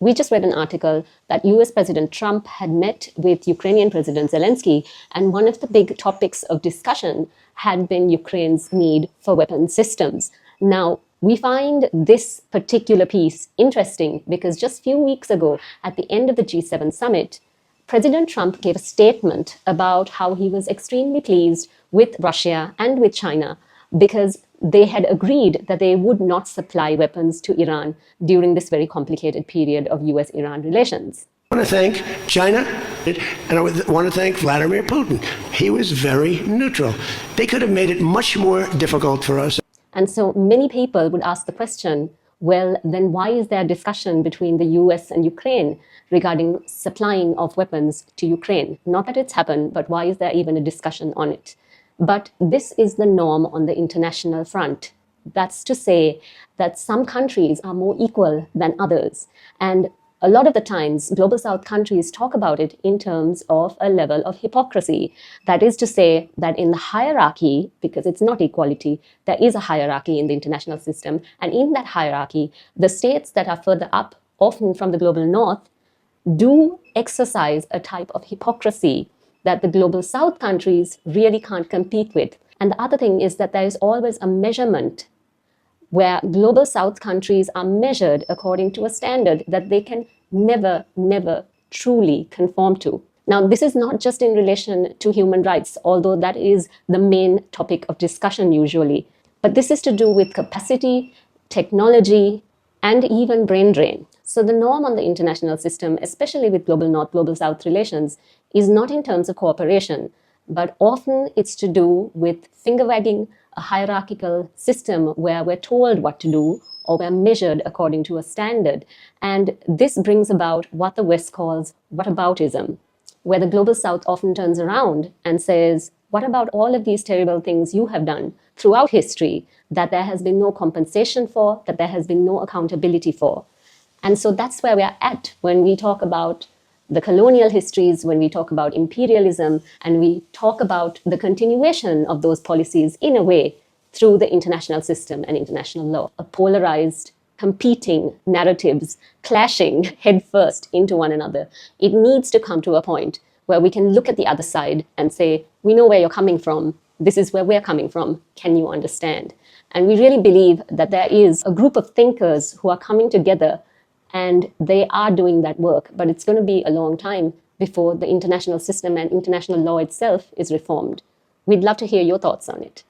We just read an article that US President Trump had met with Ukrainian President Zelensky, and one of the big topics of discussion had been Ukraine's need for weapon systems. Now, we find this particular piece interesting because just a few weeks ago, at the end of the G7 summit, President Trump gave a statement about how he was extremely pleased with Russia and with China because they had agreed that they would not supply weapons to Iran during this very complicated period of US-Iran relations. I want to thank China, and I want to thank Vladimir Putin. He was very neutral. They could have made it much more difficult for us. And so many people would ask the question, well, then why is there discussion between the US and Ukraine regarding supplying of weapons to Ukraine? Not that it's happened, but why is there even a discussion on it? But this is the norm on the international front. That's to say that some countries are more equal than others. And a lot of the times, Global South countries talk about it in terms of a level of hypocrisy. That is to say that in the hierarchy, because it's not equality, there is a hierarchy in the international system. And in that hierarchy, the states that are further up, often from the global north, do exercise a type of hypocrisy that the Global South countries really can't compete with. And the other thing is that there is always a measurement where Global South countries are measured according to a standard that they can never truly conform to. Now, this is not just in relation to human rights, although that is the main topic of discussion usually, but this is to do with capacity, technology, and even brain drain. So the norm on the international system, especially with Global North, Global South relations, is not in terms of cooperation, but often it's to do with finger-wagging, a hierarchical system where we're told what to do or we're measured according to a standard. And this brings about what the West calls whataboutism, where the Global South often turns around and says, what about all of these terrible things you have done throughout history that there has been no compensation for, that there has been no accountability for? And so that's where we're at when we talk about the colonial histories, when we talk about imperialism, and we talk about the continuation of those policies in a way through the international system and international law. A polarized, competing narratives clashing headfirst into one another. It needs to come to a point where we can look at the other side and say, we know where you're coming from. This is where we're coming from. Can you understand? And we really believe that there is a group of thinkers who are coming together, and they are doing that work, but it's going to be a long time before the international system and international law itself is reformed. We'd love to hear your thoughts on it.